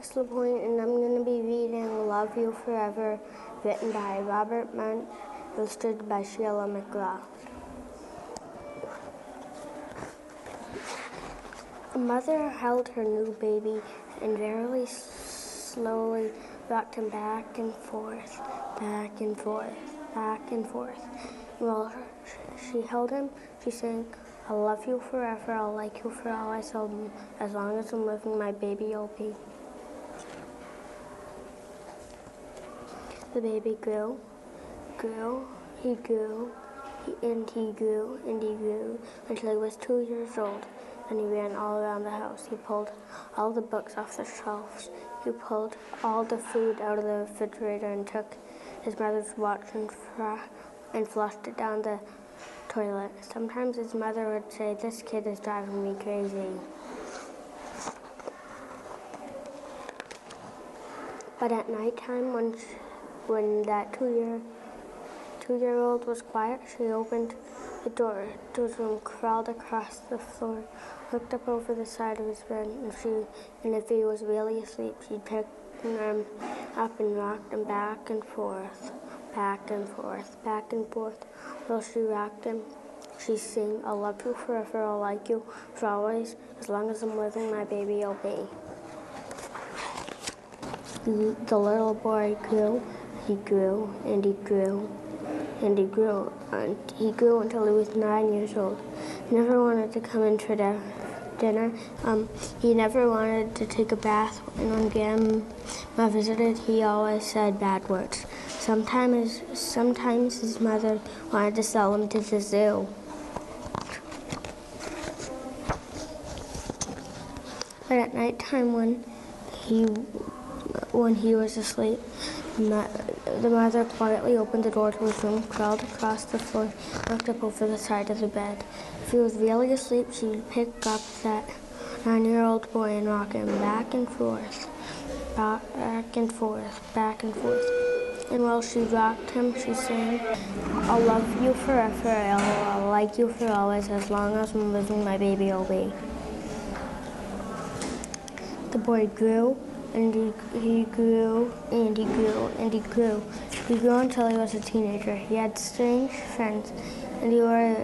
Alex LaPointe, and I'm going to be reading Love You Forever, written by Robert Munsch, illustrated by Sheila McGrath. A mother held her new baby and very slowly rocked him back and forth, back and forth, back and forth. While she held him, she sang, "I'll love you forever, I'll like you for always, as long as I'm living, my baby you'll be." The baby grew, he grew, and he grew until he was 2 years old. And he ran all around the house. He pulled all the books off the shelves. He pulled all the food out of the refrigerator and took his mother's watch and flushed it down the toilet. Sometimes his mother would say, "This kid is driving me crazy." But at nighttime, when that two-year-old was quiet, she opened the door to his room, crawled across the floor, looked up over the side of his bed, and if he was really asleep, she'd pick him up and rocked him back and forth, back and forth, back and forth. While she rocked him, she sang, "I'll love you forever, I'll like you for always, as long as I'm living, my baby you'll be." The little boy grew, he grew, and he grew, and he grew, and he grew until he was 9 years old. He never wanted to come in for dinner. He never wanted to take a bath, and when Grandma visited, he always said bad words. Sometimes his mother wanted to sell him to the zoo. But at nighttime, when he was asleep, the mother quietly opened the door to his room, crawled across the floor, looked up over the side of the bed. If he was really asleep, she would pick up that 9-year-old boy and rock him back and forth, back and forth, back and forth. And while she rocked him, she sang, "I'll love you forever, I'll like you for always, as long as I'm living, my baby you'll be." The boy grew, and he grew, and he grew, and he grew. He grew until he was a teenager. He had strange friends, and he wore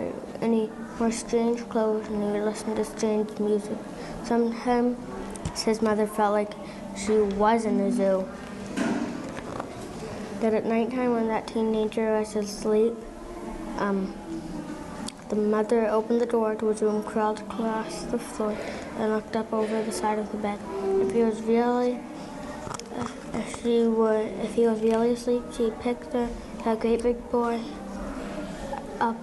strange clothes, and he would listen to strange music. Sometimes his mother felt like she was in the zoo. But at nighttime, when that teenager was asleep, the mother opened the door to his room, crawled across the floor, and looked up over the side of the bed. If he was really asleep, she picked that great big boy up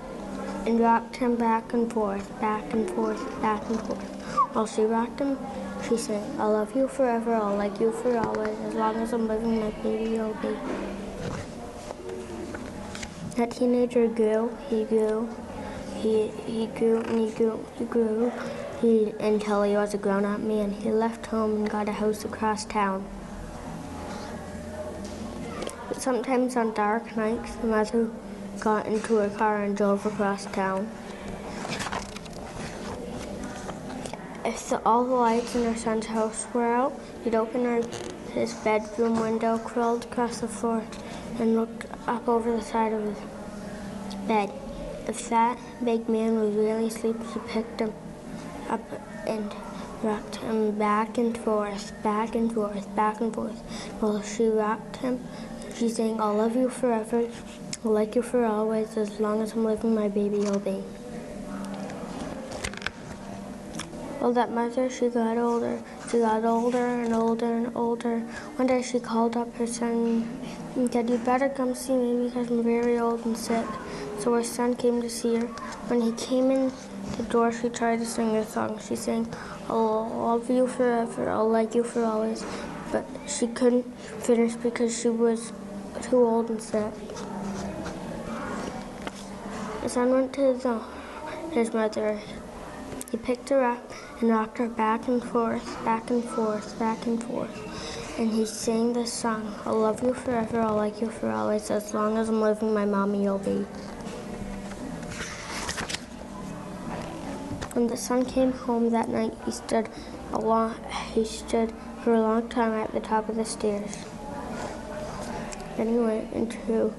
and rocked him back and forth, back and forth, back and forth. While she rocked him, she sang, "I'll love you forever, I'll like you for always, as long as I'm living, my baby you'll be." That teenager grew, he grew, he grew, and he grew, until he was a grown-up man. He left home and got a house across town. But sometimes on dark nights, the mother got into her car and drove across town. If all the lights in her son's house were out, he'd open his bedroom window, crawled across the floor, and looked up over the side of his bed. If that big man was really asleep, she picked him up and rocked him back and forth, back and forth, back and forth. While she rocked him, she sang, "I'll love you forever, I'll like you for always, as long as I'm living, my baby you'll be." Well, that mother, she got older. She got older and older and older. One day she called up her son and said, "You'd better come see me because I'm very old and sick." So her son came to see her. When he came in the door, she tried to sing a song. She sang, "I'll love you forever, I'll like you for always." But she couldn't finish because she was too old and sick. The son went to his mother. He picked her up and rocked her back and forth, back and forth, back and forth. And he sang this song, "I'll love you forever, I'll like you for always, as long as I'm living, my mommy you'll be." When the son came home that night, he stood for a long time at the top of the stairs. Then he went into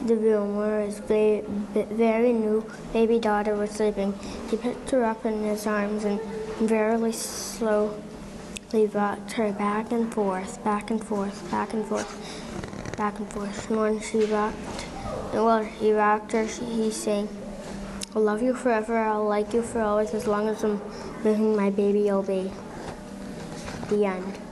the room where his very new baby daughter was sleeping. He picked her up in his arms and very slowly rocked her back and forth, back and forth, back and forth, back and forth. And when he rocked her, he sang, "I'll love you forever, I'll like you for always, as long as I'm making my baby, you'll be." The end.